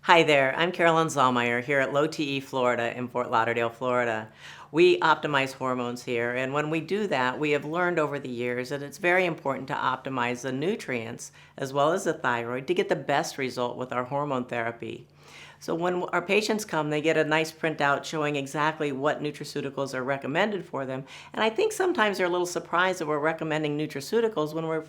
Hi there, I'm Carolyn Zallmeyer here at Low TE Florida in Fort Lauderdale, Florida. We optimize hormones here, and when we do that, we have learned over the years that it's very important to optimize the nutrients as well as the thyroid to get the best result with our hormone therapy. So when our patients come, they get a nice printout showing exactly what nutraceuticals are recommended for them. And I think sometimes they're a little surprised that we're recommending nutraceuticals when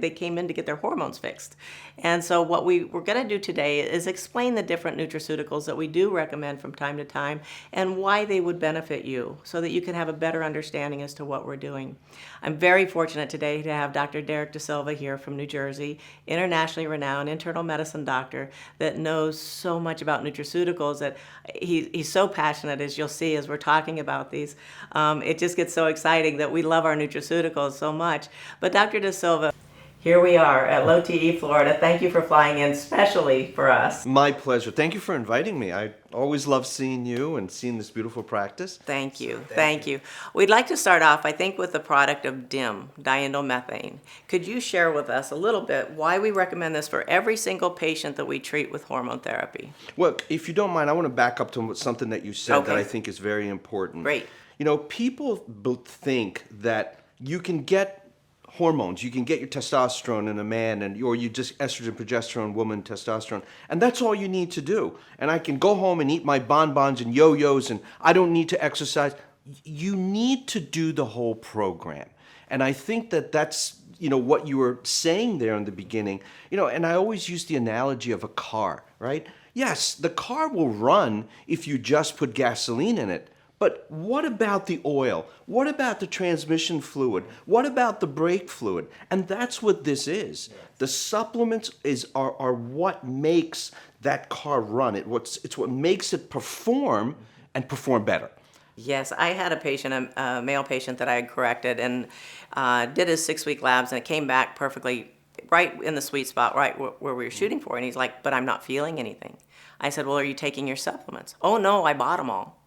they came in to get their hormones fixed. And so what we're going to do today is explain the different nutraceuticals that we do recommend from time to time and why they would benefit you so that you can have a better understanding as to what we're doing. I'm very fortunate today to have Dr. Derek DeSilva here from New Jersey, internationally renowned internal medicine doctor that knows so much about nutraceuticals that he's so passionate, as you'll see as we're talking about these. It just gets so exciting that we love our nutraceuticals so much. But Dr. DeSilva, here we are at Low TE, Florida. Thank you for flying in specially for us. My pleasure. Thank you for inviting me. I always love seeing you and seeing this beautiful practice. Thank you. Thank you. We'd like to start off, I think, with the product of DIM, diindolylmethane. Could you share with us a little bit why we recommend this for every single patient that we treat with hormone therapy? Well, if you don't mind, I want to back up to something that you said that Okay. I think is very important. Great. People think that you can get hormones. You can get your testosterone in a man, or you just estrogen, progesterone, woman, testosterone, and that's all you need to do. And I can go home and eat my bonbons and yo-yos, and I don't need to exercise. You need to do the whole program, and I think that that's what you were saying there in the beginning. And I always use the analogy of a car, right? Yes, the car will run if you just put gasoline in it. But what about the oil? What about the transmission fluid? What about the brake fluid? And that's what this is. The supplements are what makes that car run. It's what makes it perform and perform better. Yes, I had a patient, a male patient that I had corrected and did his 6-week labs, and it came back perfectly right in the sweet spot, right where we were shooting for. And he's like, but I'm not feeling anything. I said, well, are you taking your supplements? Oh, no, I bought them all.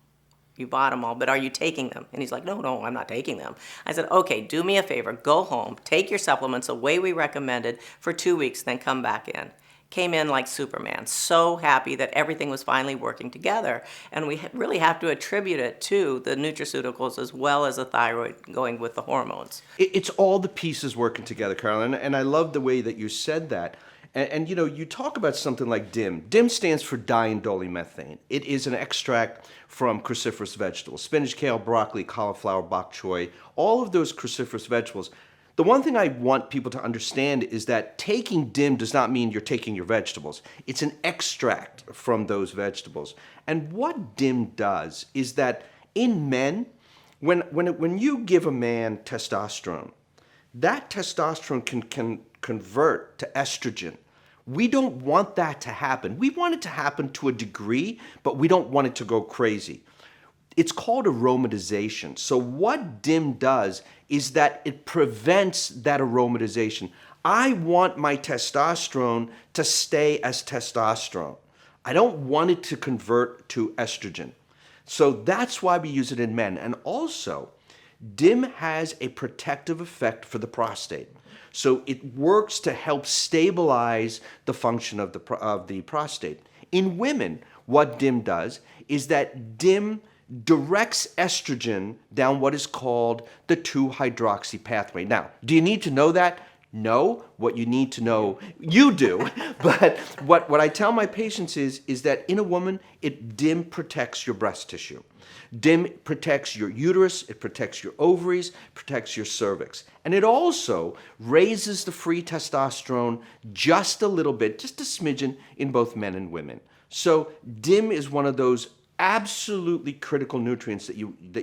You bought them all, but are you taking them? And he's like, no, I'm not taking them. I said, okay, do me a favor, go home, take your supplements the way we recommended for 2 weeks, then come back in. Came in like Superman, so happy that everything was finally working together. And we really have to attribute it to the nutraceuticals as well as the thyroid going with the hormones. It's all the pieces working together, Carolyn, and I love the way that you said that. And you talk about something like DIM. DIM stands for diindolylmethane. It is an extract from cruciferous vegetables: spinach, kale, broccoli, cauliflower, bok choy, all of those cruciferous vegetables. The one thing I want people to understand is that taking DIM does not mean you're taking your vegetables. It's an extract from those vegetables. And what DIM does is that in men, when you give a man testosterone, that testosterone can convert to estrogen. We don't want that to happen. We want it to happen to a degree, but we don't want it to go crazy. It's called aromatization. So what DIM does is that it prevents that aromatization. I want my testosterone to stay as testosterone. I don't want it to convert to estrogen. So that's why we use it in men. And also, DIM has a protective effect for the prostate. So it works to help stabilize the function of the prostate. In women, what DIM does is that DIM directs estrogen down what is called the 2-hydroxy pathway. Now, do you need to know that? No. What you need to know, you do. But what I tell my patients is that in a woman, DIM protects your breast tissue. DIM protects your uterus, it protects your ovaries, protects your cervix. And it also raises the free testosterone just a little bit, just a smidgen, in both men and women. So DIM is one of those absolutely critical nutrients that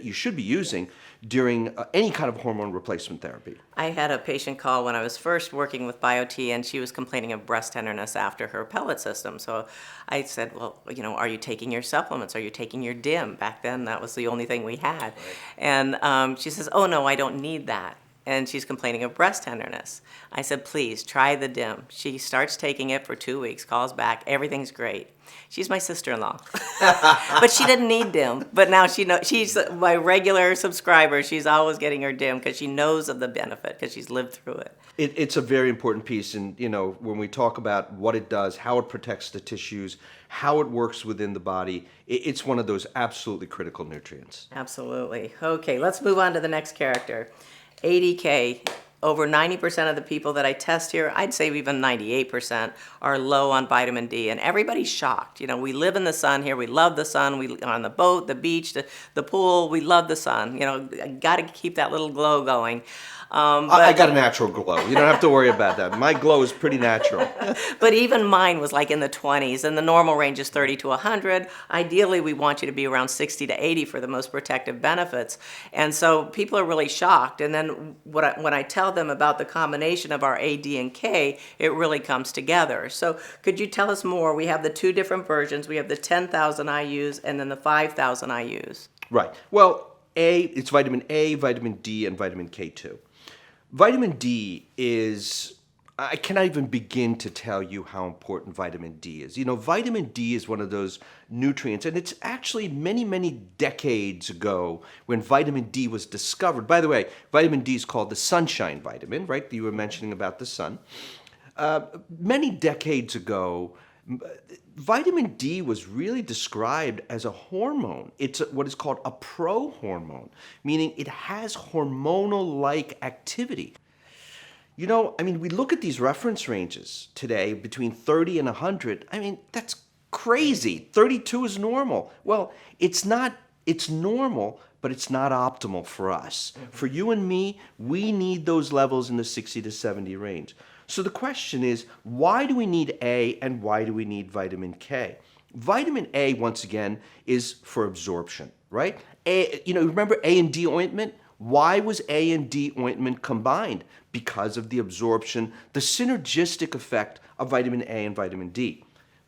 you should be using during any kind of hormone replacement therapy. I had a patient call when I was first working with BioT, and she was complaining of breast tenderness after her pellet system. So I said, well, are you taking your supplements? Are you taking your DIM? Back then, that was the only thing we had. Right. And she says, oh, no, I don't need that. And she's complaining of breast tenderness. I said, please try the DIM. She starts taking it for 2 weeks, calls back, everything's great. She's my sister-in-law, but she didn't need DIM. But now she knows, she's my regular subscriber. She's always getting her DIM because she knows of the benefit because she's lived through it. It's a very important piece, and when we talk about what it does, how it protects the tissues, how it works within the body, it's one of those absolutely critical nutrients. Absolutely. Okay, let's move on to the next character. ADK. Over 90% of the people that I test here, I'd say even 98%, are low on vitamin D. And everybody's shocked. We live in the sun here. We love the sun. We on the boat, the beach, the pool. We love the sun. Got to keep that little glow going. I got a natural glow. You don't have to worry about that. My glow is pretty natural. But even mine was like in the 20s, and the normal range is 30 to 100. Ideally, we want you to be around 60 to 80 for the most protective benefits. And so people are really shocked. And then when I tell them about the combination of our A, D, and K, it really comes together. So could you tell us more? We have the two different versions. We have the 10,000 IUs and then the 5,000 IUs. Right. Well, it's vitamin A, vitamin D, and vitamin K2. Vitamin D I cannot even begin to tell you how important vitamin D is. Vitamin D is one of those nutrients, and it's actually many, many decades ago when vitamin D was discovered. By the way, vitamin D is called the sunshine vitamin, right? You were mentioning about the sun. Many decades ago, vitamin D was really described as a hormone. It's what is called a prohormone, meaning it has hormonal-like activity. We look at these reference ranges today between 30 and 100. That's crazy. 32 is normal. Well, it's not. It's normal, but it's not optimal for us. For you and me, we need those levels in the 60 to 70 range. So the question is, why do we need A and why do we need vitamin K? Vitamin A, once again, is for absorption, right? Remember A and D ointment? Why was A and D ointment combined? Because of the absorption, the synergistic effect of vitamin A and vitamin D.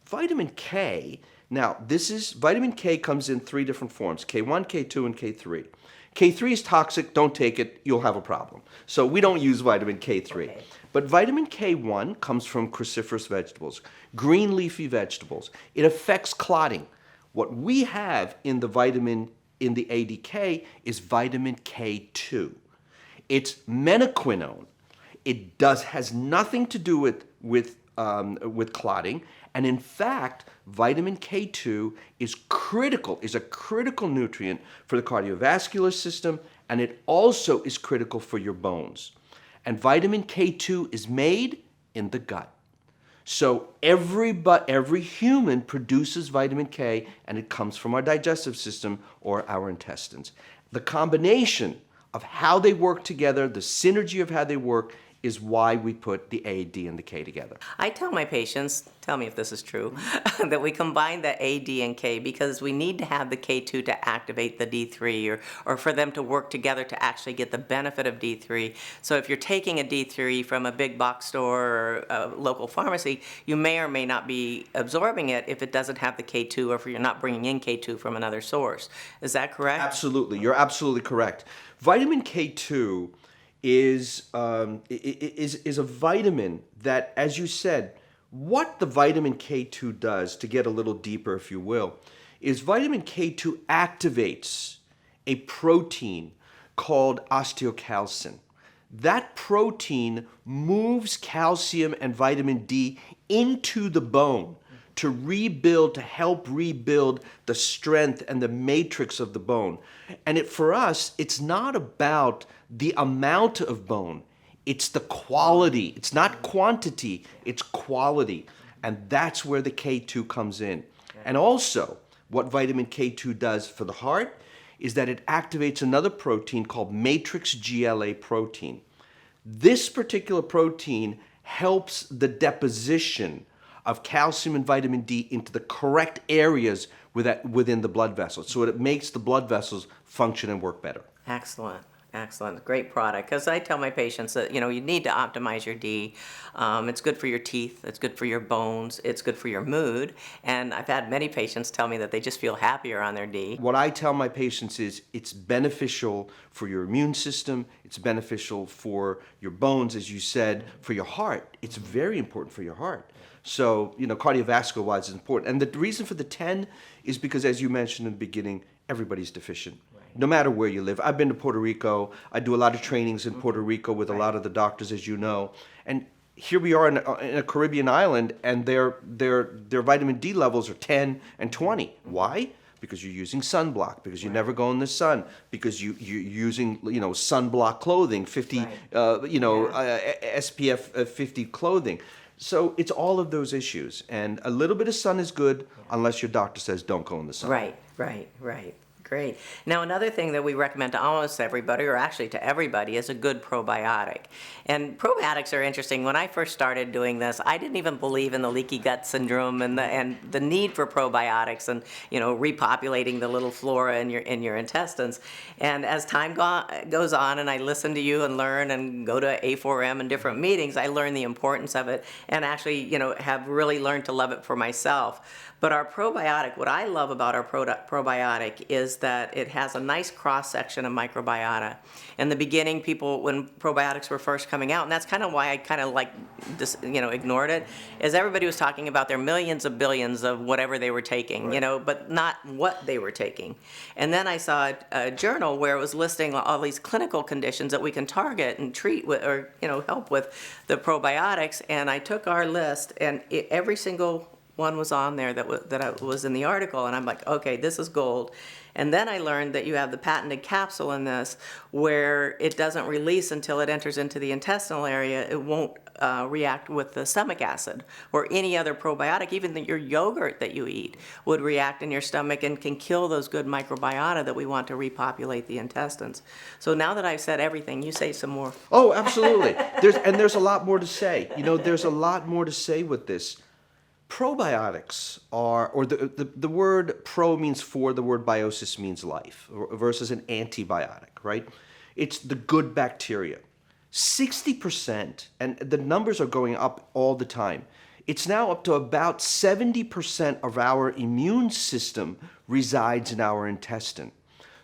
Vitamin K, vitamin K comes in three different forms, K1, K2, and K3. K3 is toxic, don't take it, you'll have a problem. So we don't use vitamin K3. Okay. But vitamin K1 comes from cruciferous vegetables, green leafy vegetables. It affects clotting. What we have in the ADK is vitamin K2. It's menaquinone. It has nothing to do with clotting, and in fact, vitamin K2 is a critical nutrient for the cardiovascular system, and it also is critical for your bones. And vitamin K2 is made in the gut. So every human produces vitamin K, and it comes from our digestive system or our intestines. The combination of how they work together, the synergy of how they work, is why we put the A, D, and the K together. I tell my patients, tell me if this is true, that we combine the A, D, and K because we need to have the K2 to activate the D3 or for them to work together to actually get the benefit of D3. So if you're taking a D3 from a big box store or a local pharmacy, you may or may not be absorbing it if it doesn't have the K2 or if you're not bringing in K2 from another source. Is that correct? Absolutely. You're absolutely correct. Vitamin K2 is a vitamin that, as you said, what the vitamin K2 does, to get a little deeper, if you will, is vitamin K2 activates a protein called osteocalcin. That protein moves calcium and vitamin D into the bone to help rebuild the strength and the matrix of the bone. And for us, it's not about the amount of bone, it's the quality. It's not quantity, it's quality. And that's where the K2 comes in. And also, what vitamin K2 does for the heart is that it activates another protein called matrix GLA protein. This particular protein helps the deposition of calcium and vitamin D into the correct areas within the blood vessels. So it makes the blood vessels function and work better. Excellent. Excellent. Great product. Because I tell my patients that, you need to optimize your D. It's good for your teeth. It's good for your bones. It's good for your mood. And I've had many patients tell me that they just feel happier on their D. What I tell my patients is it's beneficial for your immune system. It's beneficial for your bones, as you said, for your heart. It's very important for your heart. So, cardiovascular-wise is important. And the reason for the 10 is because, as you mentioned in the beginning, everybody's deficient. Right. no matter where you live. I've been to Puerto Rico. I do a lot of trainings in Puerto Rico with a lot of the doctors, as you know. And here we are in a Caribbean island, and their vitamin D levels are 10 and 20. Why? Because you're using sunblock, because you never go in the sun, because you're using sunblock clothing, 50 SPF 50 clothing. So it's all of those issues, and a little bit of sun is good unless your doctor says don't go in the sun. Right. Great. Now, another thing that we recommend to almost everybody, or actually to everybody, is a good probiotic. And probiotics are interesting. When I first started doing this, I didn't even believe in the leaky gut syndrome and the need for probiotics and repopulating the little flora in your intestines. And as time goes on, and I listen to you and learn and go to A4M and different meetings, I learn the importance of it, and actually have really learned to love it for myself. But our probiotic, what I love about our probiotic is that it has a nice cross-section of microbiota. In the beginning, when probiotics were first coming out, and that's kind of why I ignored it, is everybody was talking about their millions of billions of whatever they were taking, but not what they were taking. And then I saw a journal where it was listing all these clinical conditions that we can target and treat with, or help with the probiotics. And I took our list, and every single one was on there that was in the article, and I'm like, okay, this is gold. And then I learned that you have the patented capsule in this, where it doesn't release until it enters into the intestinal area. It won't react with the stomach acid or any other probiotic. Even your yogurt that you eat would react in your stomach and can kill those good microbiota that we want to repopulate the intestines. So now that I've said everything, you say some more. Oh, absolutely. There's a lot more to say. There's a lot more to say with this. Probiotics are, or the word pro means for, the word biosis means life, versus an antibiotic, right? It's the good bacteria. 60%, and the numbers are going up all the time. It's now up to about 70% of our immune system resides in our intestine.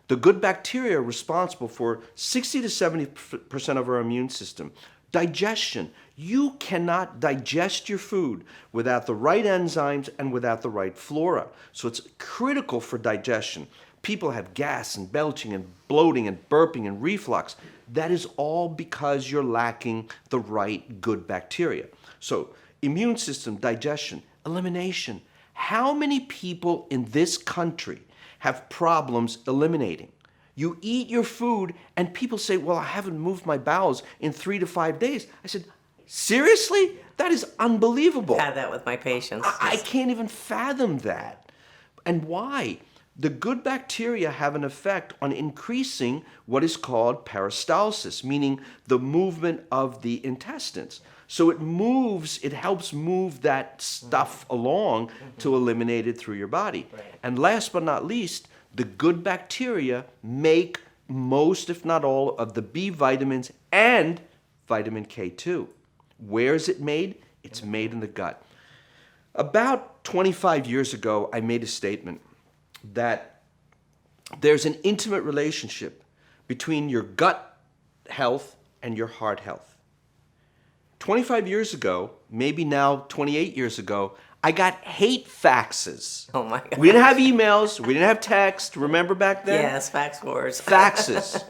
The good bacteria are responsible for 60 to 70% of our immune system. Digestion. You cannot digest your food without the right enzymes and without the right flora. So it's critical for digestion. People have gas and belching and bloating and burping and reflux. That is all because you're lacking the right good bacteria. So immune system, digestion, elimination. How many people in this country have problems eliminating? You eat your food and people say, well, I haven't moved my bowels in 3 to 5 days. I said, seriously? That is unbelievable. I had that with my patients. I can't even fathom that. And why? The good bacteria have an effect on increasing what is called peristalsis, meaning the movement of the intestines. So it helps move that stuff along to eliminate it through your body. Right. And last but not least, the good bacteria make most, if not all, of the B vitamins and vitamin K2. Where is it made? It's made in the gut. About 25 years ago, I made a statement that there's an intimate relationship between your gut health and your heart health. 25 years ago, maybe now 28 years ago, I got hate faxes. Oh my God. We didn't have emails. We didn't have text. Remember back then? Yes, fax wars. Faxes.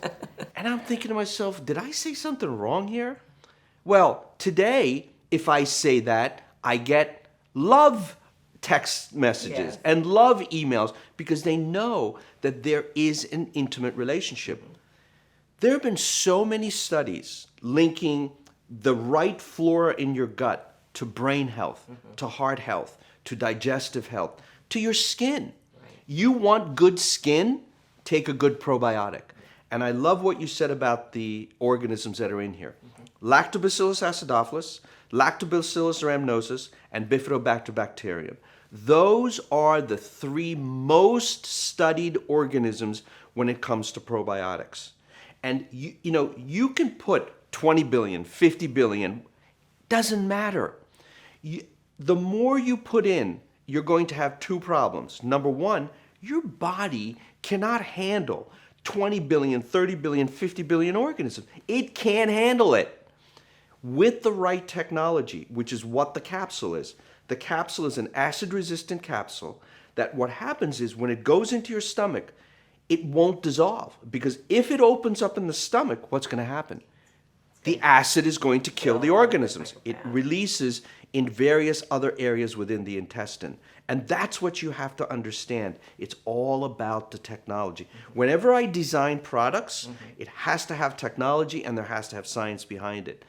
And I'm thinking to myself, did I say something wrong here? Well, today, if I say that, I get love text messages and love emails because they know that there is an intimate relationship. There have been so many studies linking the right flora in your gut to brain health, to heart health, to digestive health, to your skin. Right. You want good skin? Take a good probiotic. And I love what you said about the organisms that are in here. Lactobacillus acidophilus, Lactobacillus rhamnosus, and Bifidobacter bacterium. Those are the 3 most studied organisms when it comes to probiotics. And you can put 20 billion, 50 billion, doesn't matter. The more you put in, you're going to have 2 problems. Number 1, your body cannot handle 20 billion, 30 billion, 50 billion organisms. It can't handle it. With the right technology, which is what the capsule is. The capsule is an acid-resistant capsule that what happens is when it goes into your stomach, it won't dissolve. Because if it opens up in the stomach, what's going to happen? The acid is going to kill the organisms. It releases in various other areas within the intestine. And that's what you have to understand. It's all about the technology. Whenever I design products, it has to have technology and there has to have science behind it.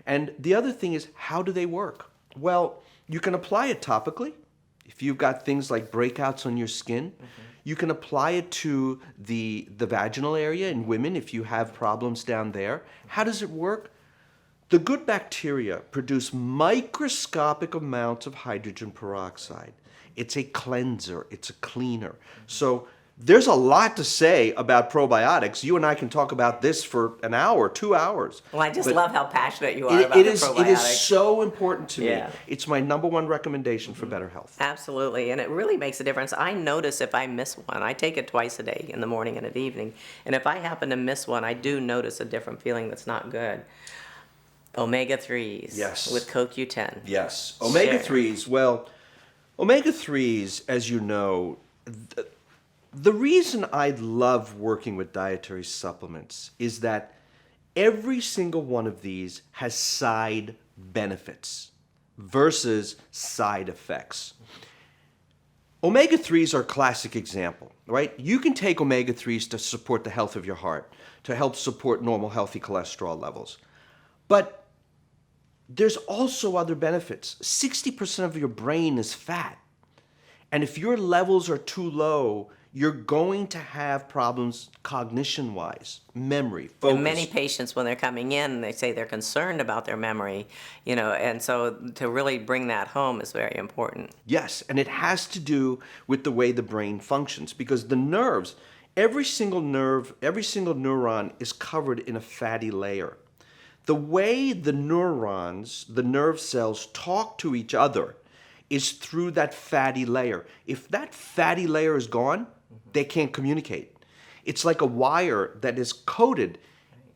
And the other thing is, how do they work? Well, you can apply it topically. If you've got things like breakouts on your skin, you can apply it to the vaginal area in women if you have problems down there. How does it work? The good bacteria produce microscopic amounts of hydrogen peroxide. It's a cleanser, it's a cleaner. So there's a lot to say about probiotics. You and I can talk about this for an hour, 2 hours. Well, I just love how passionate you are about It the is probiotics. so important to me. Yeah. It's my number one recommendation for better health. Absolutely, and it really makes a difference. I notice if I miss one, I take it twice a day, in the morning and at evening, and if I happen to miss one, I do notice a different feeling that's not good. Omega-3s Yes. with CoQ10. Yes. Omega-3s, well, omega-3s, as you know, the reason I love working with dietary supplements is that every single one of these has side benefits versus side effects. Omega-3s are a classic example, right? You can take omega-3s to support the health of your heart, to help support normal healthy cholesterol levels. But there's also other benefits. 60% of your brain is fat. And if your levels are too low, you're going to have problems cognition-wise, memory, focus. And many patients, when they're coming in, they say they're concerned about their memory, and so to really bring that home is very important. Yes, and it has to do with the way the brain functions because the nerves, every single nerve, every single neuron is covered in a fatty layer. The way the neurons, the nerve cells, talk to each other is through that fatty layer. If that fatty layer is gone, they can't communicate. It's like a wire that is coated.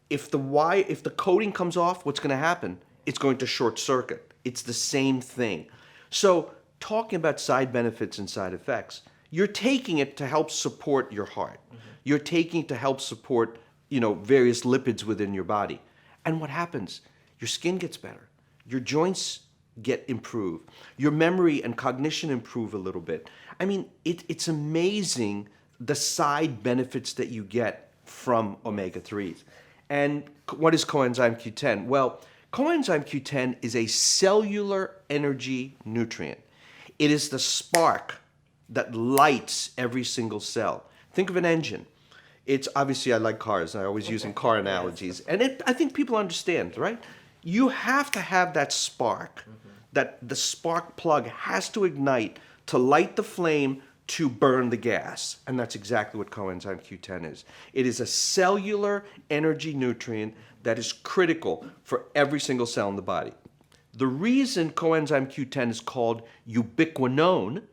If the coating comes off, what's going to happen? It's going to short circuit. It's the same thing. So talking about side benefits and side effects, you're taking it to help support your heart. You're taking it to help support, various lipids within your body. And what happens? Your skin gets better. Your joints get improved. Your memory and cognition improve a little bit. I mean, it's amazing the side benefits that you get from omega-3s. And what is coenzyme Q10? Well, coenzyme Q10 is a cellular energy nutrient. It is the spark that lights every single cell. Think of an engine. It's obviously, I like cars. I always using car analogies. And I think people understand, right? You have to have that spark, that the spark plug has to ignite to light the flame to burn the gas. And that's exactly what coenzyme Q10 is. It is a cellular energy nutrient that is critical for every single cell in the body. The reason coenzyme Q10 is called ubiquinone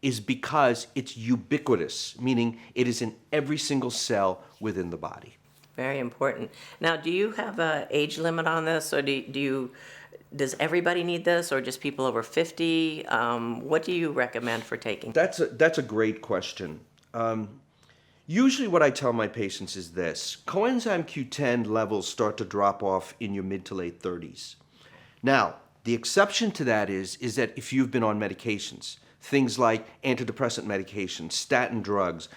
is because it's ubiquitous, meaning it is in every single cell within the body. Very important. Now, do you have an age limit on this, or does everybody need this, or just people over 50? What do you recommend for taking? That's a great question. Usually what I tell my patients is this. Coenzyme Q10 levels start to drop off in your mid to late 30s. Now, the exception to that is that if you've been on medications, things like antidepressant medications, statin drugs,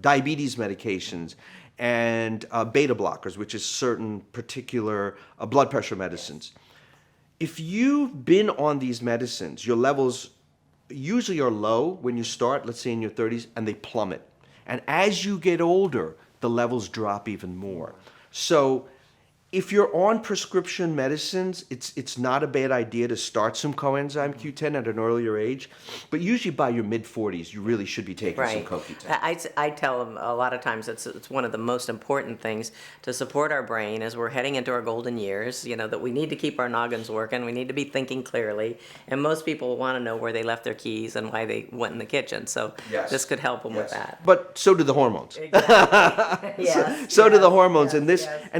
diabetes medications, and beta blockers, which is certain particular blood pressure medicines. If you've been on these medicines, your levels usually are low when you start, let's say in your 30s, and they plummet. And as you get older, the levels drop even more. So if you're on prescription medicines, it's not a bad idea to start some coenzyme Q10 at an earlier age, but usually by your mid-40s, you really should be taking some CoQ10. I tell them a lot of times it's one of the most important things to support our brain as we're heading into our golden years, that we need to keep our noggins working, we need to be thinking clearly, and most people want to know where they left their keys and why they went in the kitchen, so this could help them with that. But so do the hormones. Exactly. Yes. So do the hormones, and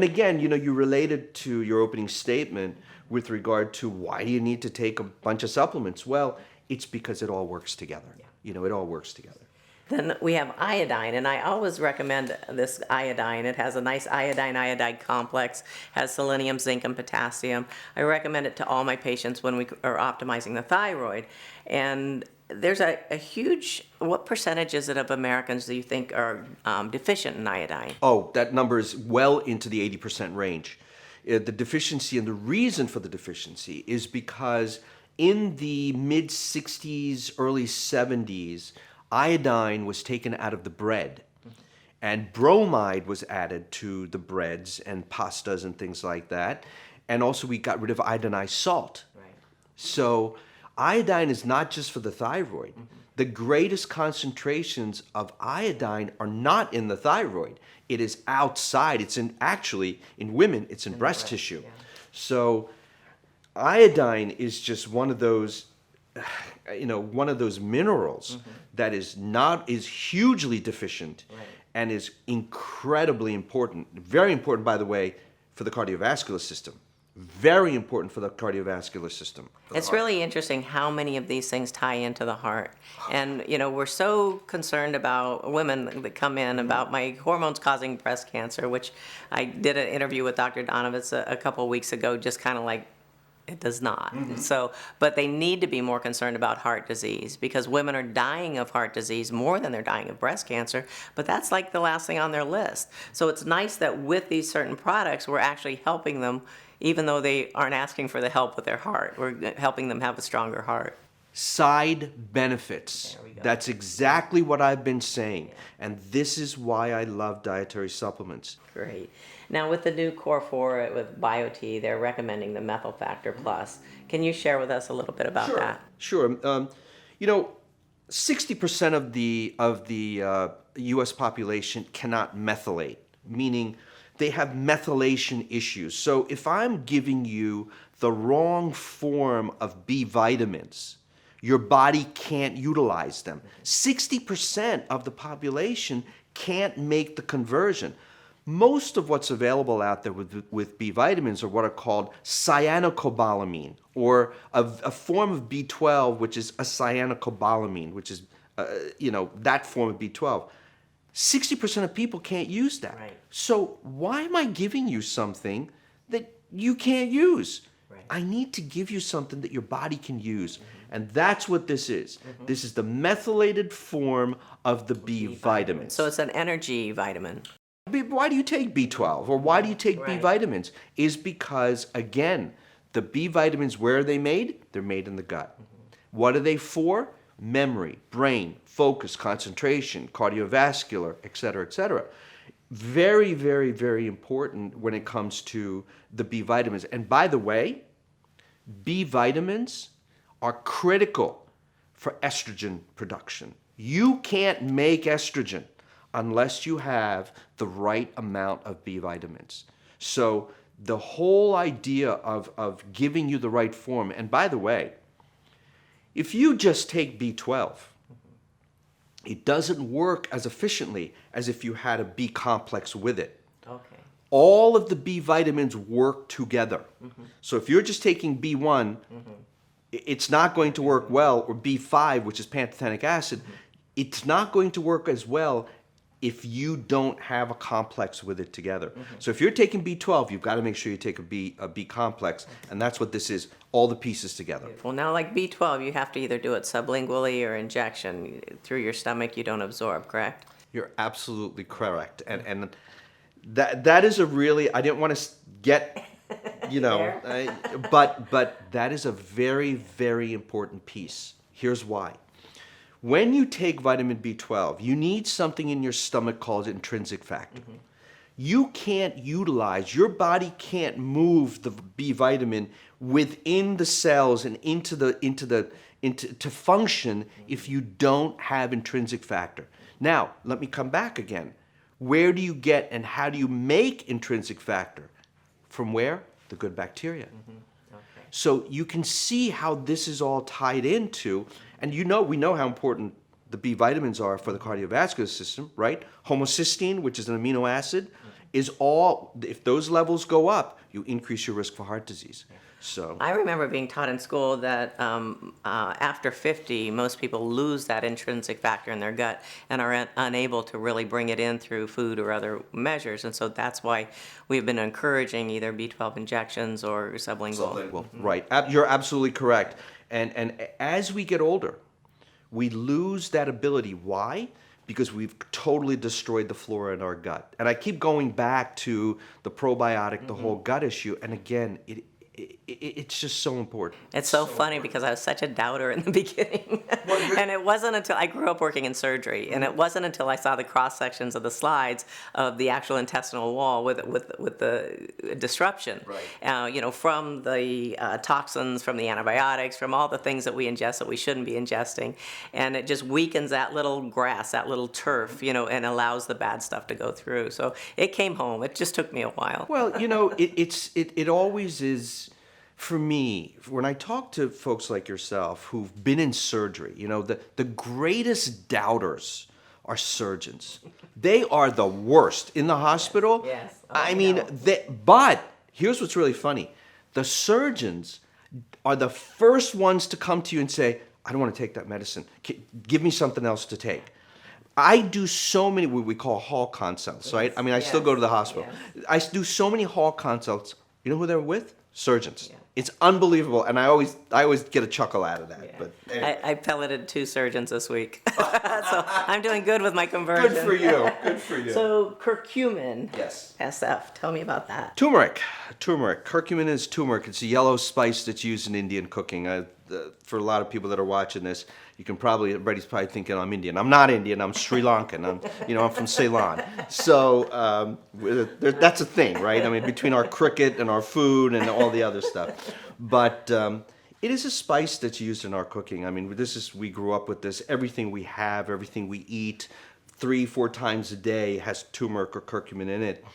again, you related to your opening statement with regard to why do you need to take a bunch of supplements? Well, it's because it all works together. It all works together. Then we have iodine, and I always recommend this iodine. It has a nice iodine-iodide complex, has selenium, zinc, and potassium. I recommend it to all my patients when we are optimizing the thyroid. And there's a huge, what percentage is it of Americans do you think are deficient in iodine? Oh, that number is well into the 80% range. The deficiency, and the reason for the deficiency is because in the mid 60s, early 70s, iodine was taken out of the bread, and bromide was added to the breads and pastas and things like that. And also we got rid of iodinized salt. Right. So iodine is not just for the thyroid. The greatest concentrations of iodine are not in the thyroid. It is outside. It's actually, in women, it's in breast tissue. Yeah. So iodine is just one of those, one of those minerals that is hugely deficient, Right. and is incredibly important. Very important, by the way, for the cardiovascular system. Very important for the cardiovascular system. It's really interesting how many of these things tie into the heart. And, we're so concerned about women that come in about my hormones causing breast cancer, which I did an interview with Dr. Donovitz a couple of weeks ago, just kind of like, it does not. So, but they need to be more concerned about heart disease, because women are dying of heart disease more than they're dying of breast cancer, but that's like the last thing on their list. So it's nice that with these certain products, we're actually helping them, even though they aren't asking for the help with their heart. We're helping them have a stronger heart. Side benefits. There we go. That's exactly what I've been saying. And this is why I love dietary supplements. Great. Now with the new Core 4 with BioT, they're recommending the Methyl Factor Plus. Can you share with us a little bit about that? Sure. 60% of the U.S. population cannot methylate, meaning they have methylation issues. So if I'm giving you the wrong form of B vitamins, your body can't utilize them. 60% of the population can't make the conversion. Most of what's available out there with B vitamins are what are called cyanocobalamin, or a form of B12, which is a cyanocobalamin, which is, that form of B12. 60% of people can't use that. Right. So why am I giving you something that you can't use? Right. I need to give you something that your body can use. And that's what this is. This is the methylated form of the B vitamins. So it's an energy vitamin. Why do you take B12, or why do you take B Right. vitamins? Is because, again, the B vitamins, where are they made? They're made in the gut. What are they for? Memory, brain, focus, concentration, cardiovascular, et cetera, et cetera. Very, very, very important when it comes to the B vitamins. And by the way, B vitamins are critical for estrogen production. You can't make estrogen unless you have the right amount of B vitamins. So the whole idea of giving you the right form, and by the way, if you just take B12, it doesn't work as efficiently as if you had a B complex with it. Okay. All of the B vitamins work together. So if you're just taking B1, it's not going to work well, or B5, which is pantothenic acid, it's not going to work as well if you don't have a complex with it together. So if you're taking B12, you've got to make sure you take a B complex, and that's what this is, all the pieces together. Well, now like B12, you have to either do it sublingually or injection. Through your stomach, you don't absorb, correct? You're absolutely correct. And that is a really, I didn't want to get, but that is a very, very important piece. Here's why. When you take vitamin B12, you need something in your stomach called intrinsic factor. You can't utilize, your body can't move the B vitamin within the cells and to function if you don't have intrinsic factor. Now, let me come back again. Where do you get and how do you make intrinsic factor? From where? The good bacteria. Okay. So you can see how this is all tied into, and we know how important the B vitamins are for the cardiovascular system, right? Homocysteine, which is an amino acid, is all, if those levels go up, you increase your risk for heart disease. So I remember being taught in school that after 50, most people lose that intrinsic factor in their gut and are unable to really bring it in through food or other measures. And so that's why we've been encouraging either B12 injections or sublingual. well, right, you're absolutely correct. And as we get older, we lose that ability. Why? Because we've totally destroyed the flora in our gut. And I keep going back to the probiotic, the whole gut issue. And again, it's just so important. It's so funny because I was such a doubter in the beginning. And it wasn't until I grew up working in surgery, and it wasn't until I saw the cross sections of the slides of the actual intestinal wall with the disruption. Right. From the toxins, from the antibiotics, from all the things that we ingest that we shouldn't be ingesting, and it just weakens that little grass, that little turf, and allows the bad stuff to go through. So it came home. It just took me a while. Well, it always is. For me, when I talk to folks like yourself who've been in surgery, the greatest doubters are surgeons. They are the worst in the hospital. Yes. Oh, I mean, no. but here's what's really funny. The surgeons are the first ones to come to you and say, I don't want to take that medicine. Give me something else to take. I do so many what we call hall consults, right? I mean, I still go to the hospital. Yes. I do so many hall consults. You know who they're with? Surgeons. Yeah. It's unbelievable, and I always get a chuckle out of that. Yeah. But anyway. I pelleted 2 surgeons this week, so I'm doing good with my conversion. Good for you. Good for you. So curcumin, Yes. SF. Tell me about that. Turmeric. Curcumin is turmeric. It's a yellow spice that's used in Indian cooking. For a lot of people that are watching this, everybody's probably thinking I'm Indian. I'm not Indian. I'm Sri Lankan. I'm from Ceylon. So that's a thing, right? I mean, between our cricket and our food and all the other stuff. But it is a spice that's used in our cooking. I mean, we grew up with this. Everything we have, everything we eat, 3-4 times a day has turmeric or curcumin in it.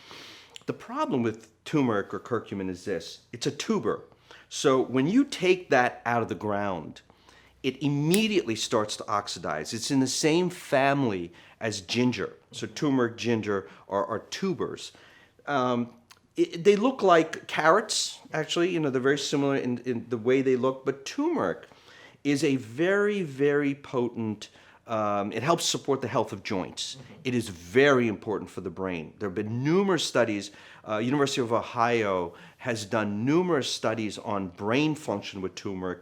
The problem with turmeric or curcumin is this. It's a tuber. So when you take that out of the ground, it immediately starts to oxidize. It's in the same family as ginger. So turmeric, ginger are tubers. They look like carrots, actually. They're very similar in the way they look. But turmeric is a very, very potent. It helps support the health of joints. It is very important for the brain. There have been numerous studies. University of Ohio has done numerous studies on brain function with turmeric.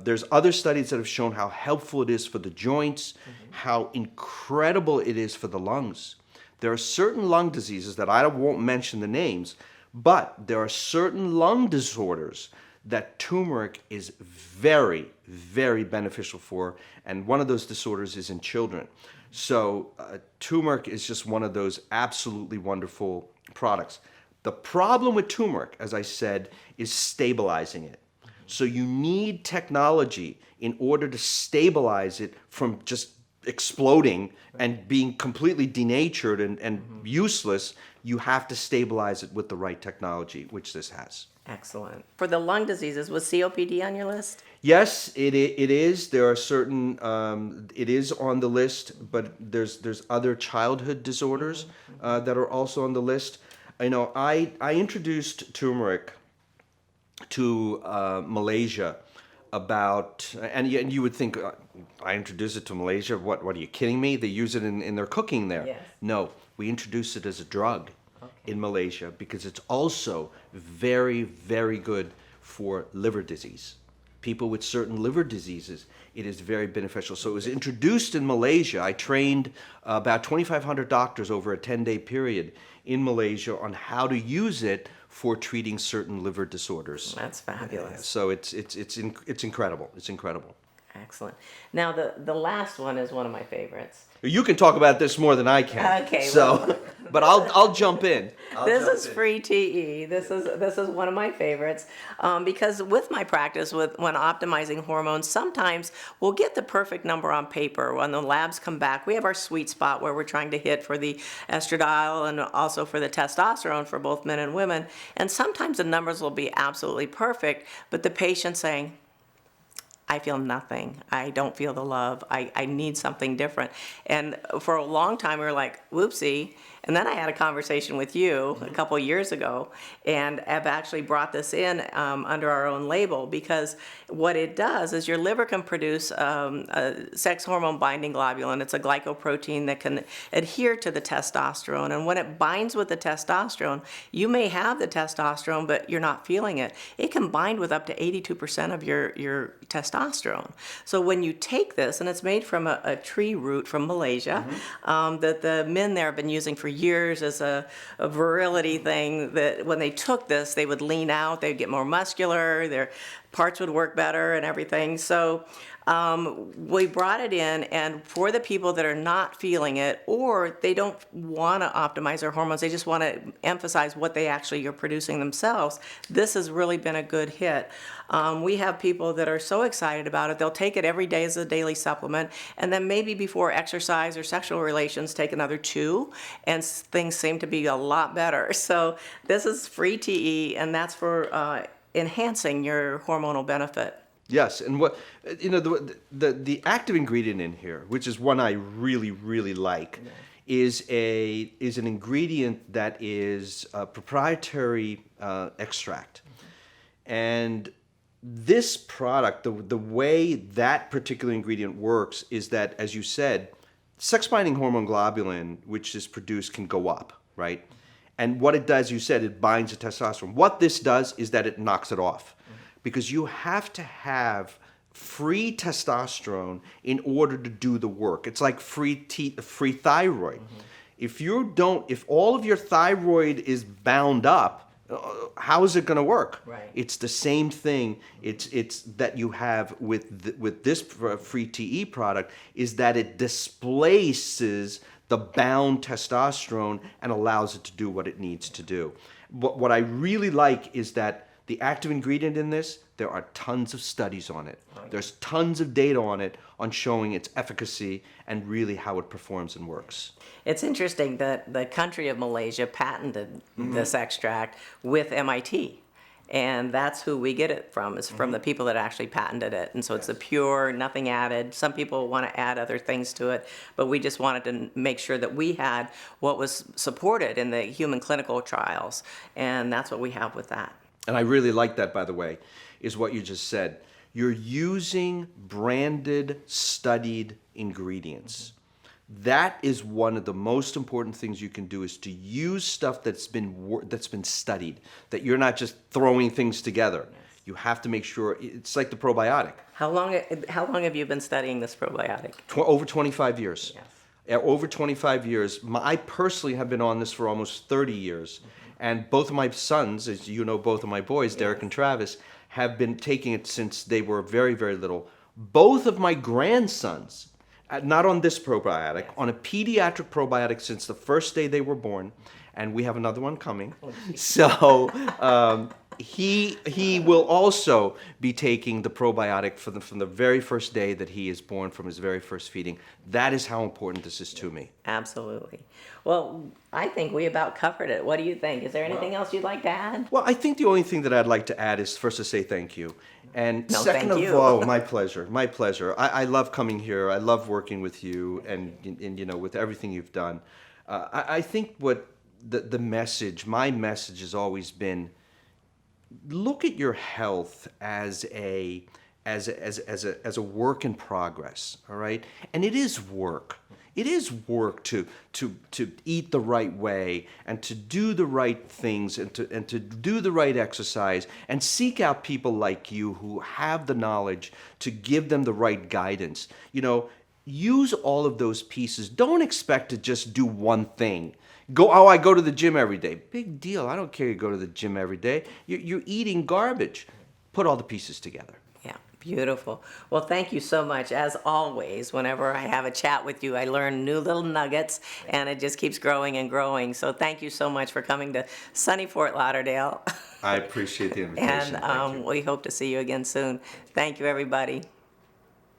There's other studies that have shown how helpful it is for the joints, how incredible it is for the lungs. There are certain lung diseases that I won't mention the names, but there are certain lung disorders that turmeric is very, very beneficial for, and one of those disorders is in children. So turmeric is just one of those absolutely wonderful products. The problem with turmeric, as I said, is stabilizing it. So you need technology in order to stabilize it from just exploding and being completely denatured and useless. You have to stabilize it with the right technology, which this has. Excellent. For the lung diseases, was COPD on your list? Yes, it is. There are certain. It is on the list, but there's other childhood disorders that are also on the list. I introduced turmeric to Malaysia and you would think I introduced it to Malaysia. What are you kidding me? They use it in their cooking there. Yes. No, we introduced it as a drug in Malaysia because it's also very, very good for liver disease. People with certain liver diseases, it is very beneficial. So it was introduced in Malaysia. I trained about 2,500 doctors over a 10-day period in Malaysia on how to use it for treating certain liver disorders. That's fabulous. So it's incredible. It's incredible. Excellent. Now the last one is one of my favorites. You can talk about this more than I can. Okay. So, but I'll jump in. This is free TE. This is one of my favorites because with my practice when optimizing hormones, sometimes we'll get the perfect number on paper. When the labs come back, we have our sweet spot where we're trying to hit for the estradiol and also for the testosterone for both men and women. And sometimes the numbers will be absolutely perfect, but the patient's saying, I feel nothing. I don't feel the love. I need something different. And for a long time, we were like, whoopsie. And then I had a conversation with you a couple years ago, and have actually brought this in under our own label, because what it does is your liver can produce a sex hormone binding globulin. It's a glycoprotein that can adhere to the testosterone. And when it binds with the testosterone, you may have the testosterone, but you're not feeling it. It can bind with up to 82% of your testosterone. So when you take this, and it's made from a tree root from Malaysia, that the men there have been using for years as a virility thing, that when they took this, they would lean out, they'd get more muscular, their parts would work better and everything. So we brought it in, and for the people that are not feeling it, or they don't want to optimize their hormones, they just want to emphasize what they actually are producing themselves, this has really been a good hit. We have people that are so excited about it, they'll take it every day as a daily supplement, and then maybe before exercise or sexual relations, take another 2, and things seem to be a lot better. So this is free TE, and that's for enhancing your hormonal benefit. Yes, and what the active ingredient in here, which is one I really like, is an ingredient that is a proprietary extract, and this product, the way that particular ingredient works is that, as you said, sex-binding hormone globulin, which is produced, can go up, right? And what it does, you said, it binds to testosterone. What this does is that it knocks it off, because you have to have free testosterone in order to do the work. It's like free thyroid. If all of your thyroid is bound up, how is it going to work? Right. It's the same thing. It's that you have with this free TE product, is that it displaces the bound testosterone and allows it to do what it needs to do. What I really like is that the active ingredient in this, there are tons of studies on it. There's tons of data on it, on showing its efficacy and really how it performs and works. It's interesting that the country of Malaysia patented this extract with MIT. And that's who we get it from, is from the people that actually patented it. And so it's a pure, nothing added. Some people want to add other things to it, but we just wanted to make sure that we had what was supported in the human clinical trials. And that's what we have with that. And I really like that, by the way, is what you just said. You're using branded, studied ingredients. That is one of the most important things you can do, is to use stuff that's been studied, that you're not just throwing things together. You have to make sure, it's like the probiotic. How long have you been studying this probiotic? Over 25 years. Yes. Over 25 years. I personally have been on this for almost 30 years. And both of my sons, as you know, both of my boys, Derek and Travis, have been taking it since they were very, very little. Both of my grandsons, not on this probiotic, on a pediatric probiotic since the first day they were born, and we have another one coming. So he will also be taking the probiotic from the very first day that he is born, from his very first feeding. That is how important this is to me. Absolutely. Well, I think we about covered it. What do you think? Is there anything else you'd like to add? Well, I think the only thing that I'd like to add is first to say thank you. And No, second thank of you. all, my pleasure, my pleasure. I love coming here. I love working with you and you know, with everything you've done. I think what the message, my message has always been, look at your health as a work in progress, all right? And it is work. It is work to eat the right way and to do the right things and to do the right exercise and seek out people like you who have the knowledge to give them the right guidance. You know, use all of those pieces. Don't expect to just do one thing. I go to the gym every day. Big deal. I don't care you go to the gym every day. You're eating garbage. Put all the pieces together. Yeah, beautiful. Well, thank you so much. As always, whenever I have a chat with you, I learn new little nuggets, and it just keeps growing and growing. So thank you so much for coming to sunny Fort Lauderdale. I appreciate the invitation. And we hope to see you again soon. Thank you, everybody.